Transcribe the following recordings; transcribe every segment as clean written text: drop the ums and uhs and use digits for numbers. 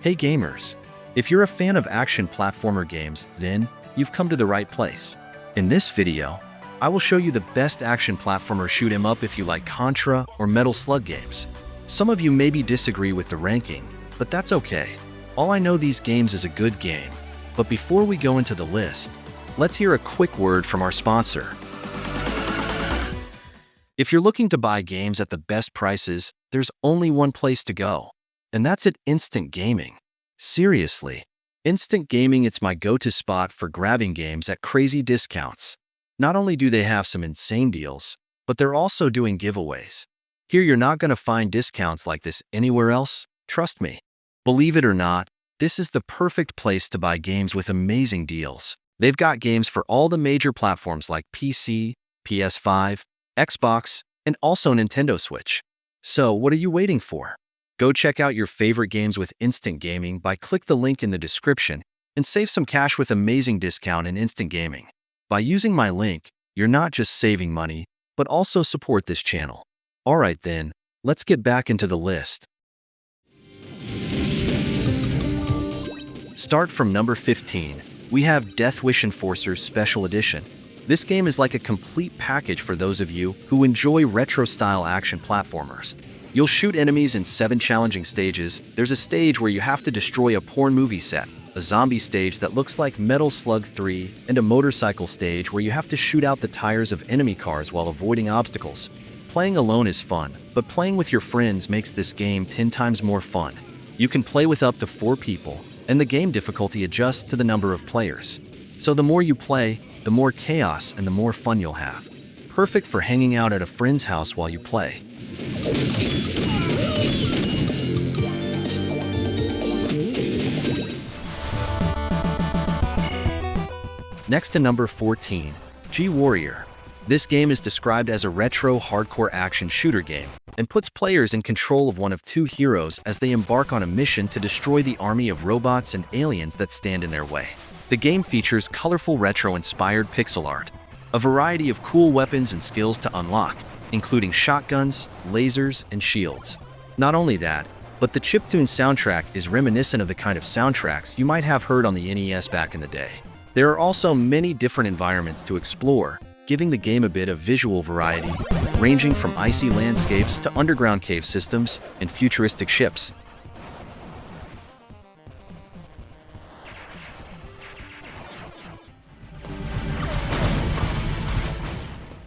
Hey gamers! If you're a fan of action platformer games, then you've come to the right place. In this video, I will show you the best action platformer shoot 'em up if you like Contra or Metal Slug games. Some of you maybe disagree with the ranking, but that's okay. All I know these games is a good game. But before we go into the list, let's hear a quick word from our sponsor. If you're looking to buy games at the best prices, there's only one place to go, and that's at Instant Gaming. Seriously, Instant Gaming, it's my go-to spot for grabbing games at crazy discounts. Not only do they have some insane deals, but they're also doing giveaways. Here you're not going to find discounts like this anywhere else, trust me. Believe it or not, this is the perfect place to buy games with amazing deals. They've got games for all the major platforms like PC, PS5, Xbox, and also Nintendo Switch. So what are you waiting for? Go check out your favorite games with Instant Gaming by click the link in the description and save some cash with amazing discount in Instant Gaming. By using my link, you're not just saving money, but also support this channel. Alright then, let's get back into the list. Start from number 15. We have Deathwish Enforcers Special Edition. This game is like a complete package for those of you who enjoy retro-style action platformers. You'll shoot enemies in 7 challenging stages. There's a stage where you have to destroy a porn movie set, a zombie stage that looks like Metal Slug 3, and a motorcycle stage where you have to shoot out the tires of enemy cars while avoiding obstacles. Playing alone is fun, but playing with your friends makes this game 10 times more fun. You can play with up to 4 people, and the game difficulty adjusts to the number of players. So the more you play, the more chaos and the more fun you'll have. Perfect for hanging out at a friend's house while you play. Next to number 14, G-Warrior. This game is described as a retro hardcore action shooter game and puts players in control of one of 2 heroes as they embark on a mission to destroy the army of robots and aliens that stand in their way. The game features colorful retro-inspired pixel art, a variety of cool weapons and skills to unlock, including shotguns, lasers, and shields. Not only that, but the chiptune soundtrack is reminiscent of the kind of soundtracks you might have heard on the NES back in the day. There are also many different environments to explore, giving the game a bit of visual variety, ranging from icy landscapes to underground cave systems and futuristic ships.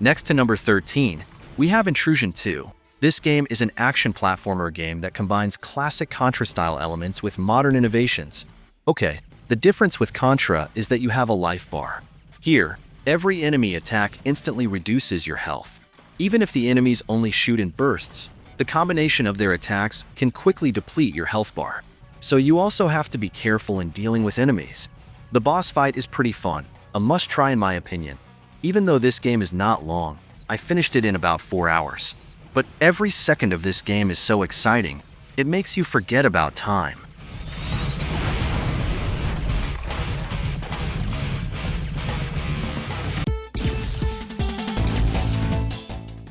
Next to number 13, we have Intrusion 2. This game is an action platformer game that combines classic Contra-style elements with modern innovations. Okay, the difference with Contra is that you have a life bar. Here, every enemy attack instantly reduces your health. Even if the enemies only shoot in bursts, the combination of their attacks can quickly deplete your health bar. So you also have to be careful in dealing with enemies. The boss fight is pretty fun, a must-try in my opinion. Even though this game is not long, I finished it in about 4 hours. But every second of this game is so exciting, it makes you forget about time.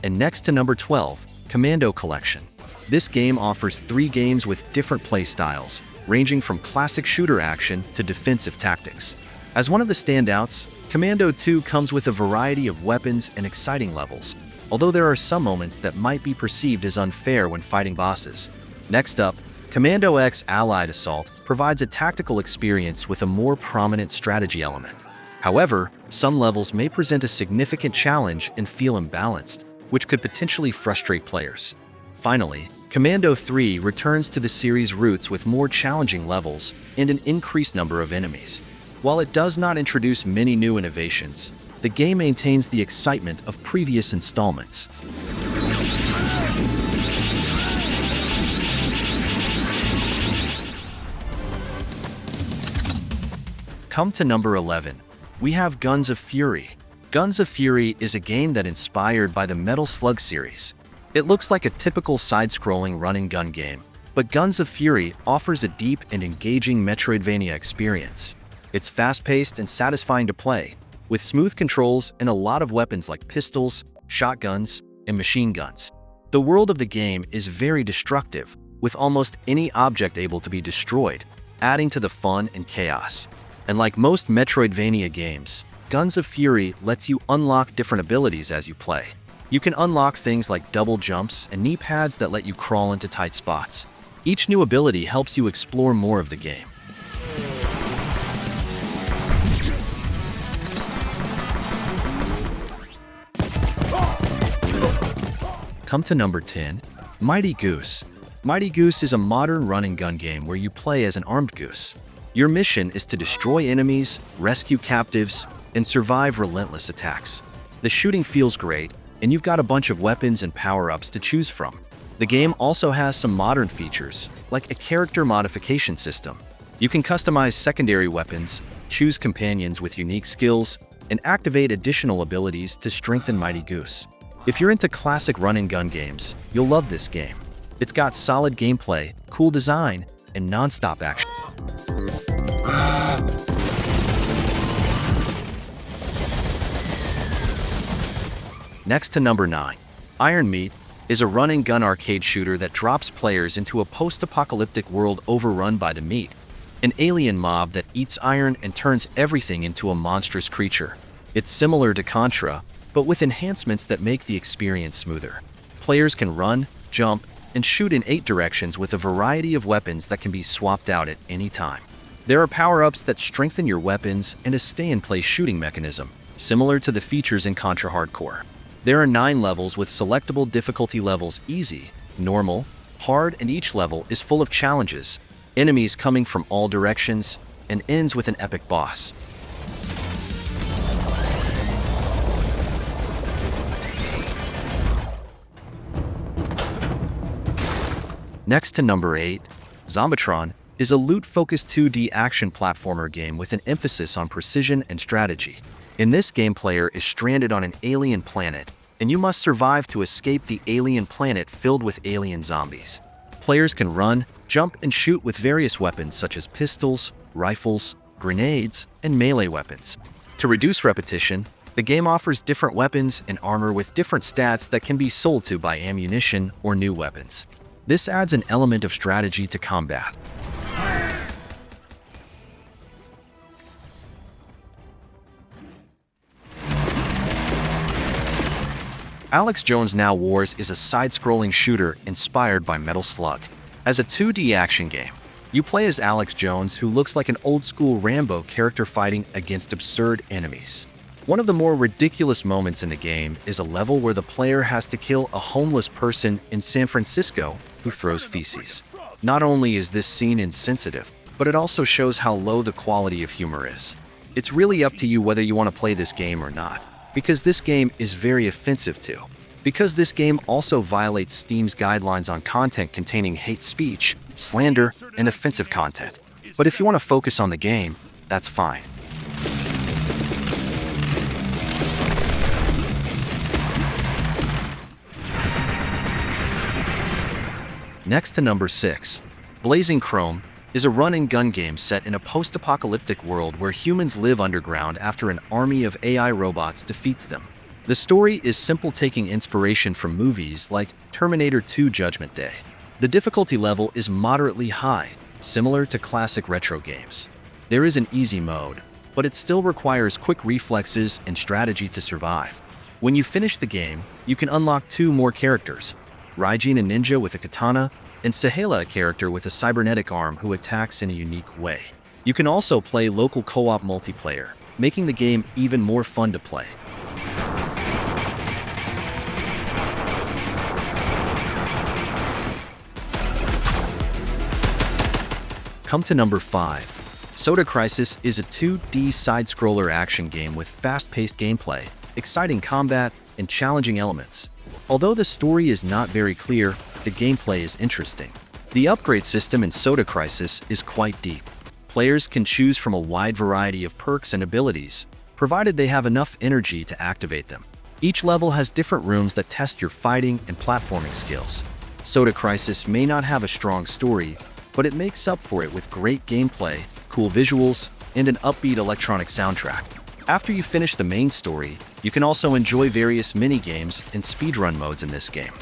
And next to number 12, Commando Collection. This game offers 3 games with different play styles, ranging from classic shooter action to defensive tactics. As one of the standouts, Commando 2 comes with a variety of weapons and exciting levels, although there are some moments that might be perceived as unfair when fighting bosses. Next up, Commando X Allied Assault provides a tactical experience with a more prominent strategy element. However, some levels may present a significant challenge and feel imbalanced, which could potentially frustrate players. Finally, Commando 3 returns to the series' roots with more challenging levels and an increased number of enemies. While it does not introduce many new innovations, the game maintains the excitement of previous installments. Come to number 11. We have Guns of Fury. Guns of Fury is a game that inspired by the Metal Slug series. It looks like a typical side-scrolling run-and-gun game, but Guns of Fury offers a deep and engaging Metroidvania experience. It's fast-paced and satisfying to play, with smooth controls and a lot of weapons like pistols, shotguns, and machine guns. The world of the game is very destructive, with almost any object able to be destroyed, adding to the fun and chaos. And like most Metroidvania games, Guns of Fury lets you unlock different abilities as you play. You can unlock things like double jumps and knee pads that let you crawl into tight spots. Each new ability helps you explore more of the game. Come to number 10, Mighty Goose. Mighty Goose is a modern run-and-gun game where you play as an armed goose. Your mission is to destroy enemies, rescue captives, and survive relentless attacks. The shooting feels great, and you've got a bunch of weapons and power-ups to choose from. The game also has some modern features, like a character modification system. You can customize secondary weapons, choose companions with unique skills, and activate additional abilities to strengthen Mighty Goose. If you're into classic run-and-gun games, you'll love this game. It's got solid gameplay, cool design, and non-stop action. Next to number 9, Iron Meat is a run-and-gun arcade shooter that drops players into a post-apocalyptic world overrun by the Meat, an alien mob that eats iron and turns everything into a monstrous creature. It's similar to Contra, but with enhancements that make the experience smoother. Players can run, jump, and shoot in 8 directions with a variety of weapons that can be swapped out at any time. There are power-ups that strengthen your weapons and a stay-in-place shooting mechanism, similar to the features in Contra Hardcore. There are 9 levels with selectable difficulty levels: easy, normal, hard, and each level is full of challenges, enemies coming from all directions, and ends with an epic boss. Next to number 8, Zombotron is a loot-focused 2D action platformer game with an emphasis on precision and strategy. In this game, player is stranded on an alien planet, and you must survive to escape the alien planet filled with alien zombies. Players can run, jump, and shoot with various weapons such as pistols, rifles, grenades, and melee weapons. To reduce repetition, the game offers different weapons and armor with different stats that can be sold to buy ammunition or new weapons. This adds an element of strategy to combat. Alex Jones Now Wars is a side-scrolling shooter inspired by Metal Slug. As a 2D action game, you play as Alex Jones, who looks like an old-school Rambo character fighting against absurd enemies. One of the more ridiculous moments in the game is a level where the player has to kill a homeless person in San Francisco who throws feces. Not only is this scene insensitive, but it also shows how low the quality of humor is. It's really up to you whether you want to play this game or not, because this game is very offensive too. Because this game also violates Steam's guidelines on content containing hate speech, slander, and offensive content. But if you want to focus on the game, that's fine. Next to number 6, Blazing Chrome is a run-and-gun game set in a post-apocalyptic world where humans live underground after an army of AI robots defeats them. The story is simple, taking inspiration from movies like Terminator 2: Judgment Day. The difficulty level is moderately high, similar to classic retro games. There is an easy mode, but it still requires quick reflexes and strategy to survive. When you finish the game, you can unlock 2 more characters: Raijin, a ninja with a katana, and Sahela, a character with a cybernetic arm who attacks in a unique way. You can also play local co-op multiplayer, making the game even more fun to play. Come to number 5. Soda Crisis is a 2D side-scroller action game with fast-paced gameplay, exciting combat, and challenging elements. Although the story is not very clear, the gameplay is interesting. The upgrade system in Soda Crisis is quite deep. Players can choose from a wide variety of perks and abilities, provided they have enough energy to activate them. Each level has different rooms that test your fighting and platforming skills. Soda Crisis may not have a strong story, but it makes up for it with great gameplay, cool visuals, and an upbeat electronic soundtrack. After you finish the main story, you can also enjoy various mini-games and speedrun modes in this game.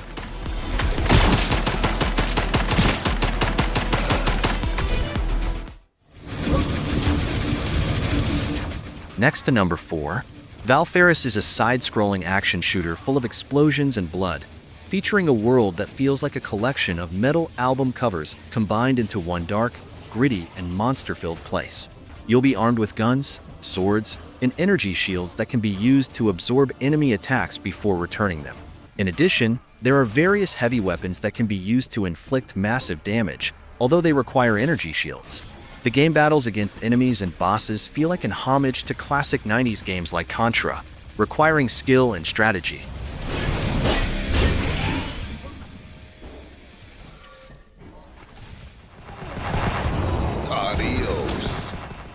Next to number 4, Valfaris is a side-scrolling action shooter full of explosions and blood, featuring a world that feels like a collection of metal album covers combined into one dark, gritty, and monster-filled place. You'll be armed with guns, swords, and energy shields that can be used to absorb enemy attacks before returning them. In addition, there are various heavy weapons that can be used to inflict massive damage, although they require energy shields. The game battles against enemies and bosses feel like an homage to classic 90s games like Contra, requiring skill and strategy.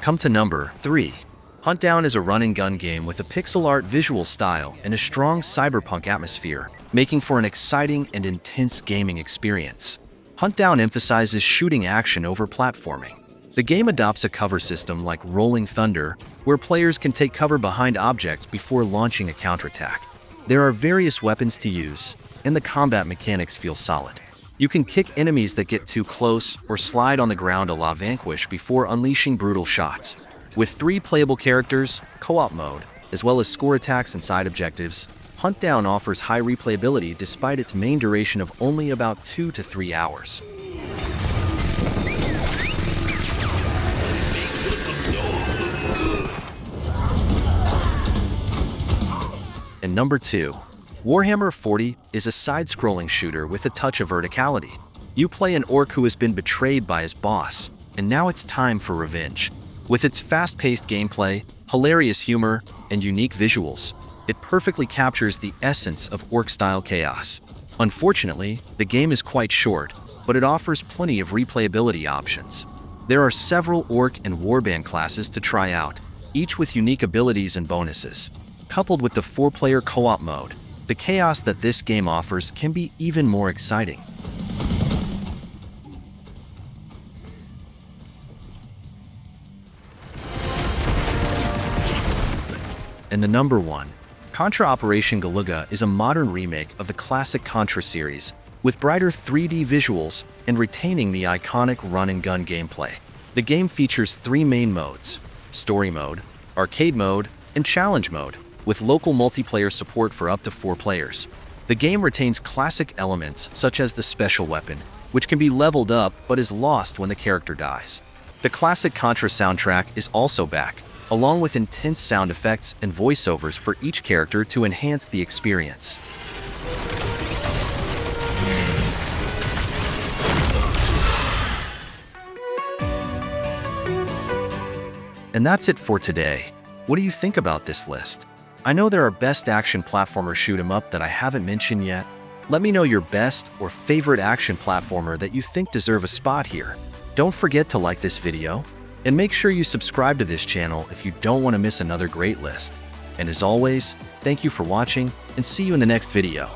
Come to number 3. HUNTDOWN is a run-and-gun game with a pixel art visual style and a strong cyberpunk atmosphere, making for an exciting and intense gaming experience. HUNTDOWN emphasizes shooting action over platforming. The game adopts a cover system like Rolling Thunder, where players can take cover behind objects before launching a counterattack. There are various weapons to use, and the combat mechanics feel solid. You can kick enemies that get too close or slide on the ground a la Vanquish before unleashing brutal shots. With 3 playable characters, co-op mode, as well as score attacks and side objectives, HUNTDOWN offers high replayability despite its main duration of only about 2 to 3 hours. And number 2. Warhammer 40 is a side-scrolling shooter with a touch of verticality. You play an orc who has been betrayed by his boss, and now it's time for revenge. With its fast-paced gameplay, hilarious humor, and unique visuals, it perfectly captures the essence of orc-style chaos. Unfortunately, the game is quite short, but it offers plenty of replayability options. There are several orc and warband classes to try out, each with unique abilities and bonuses. Coupled with the 4-player co-op mode, the chaos that this game offers can be even more exciting. And the number 1. Contra Operation Galuga is a modern remake of the classic Contra series, with brighter 3D visuals and retaining the iconic run-and-gun gameplay. The game features 3 main modes: Story Mode, Arcade Mode, and Challenge Mode, with local multiplayer support for up to 4 players. The game retains classic elements such as the special weapon, which can be leveled up but is lost when the character dies. The classic Contra soundtrack is also back, along with intense sound effects and voiceovers for each character to enhance the experience. And that's it for today. What do you think about this list? I know there are best action platformer shoot 'em up that I haven't mentioned yet. Let me know your best or favorite action platformer that you think deserve a spot here. Don't forget to like this video, and make sure you subscribe to this channel if you don't want to miss another great list. And as always, thank you for watching, and see you in the next video.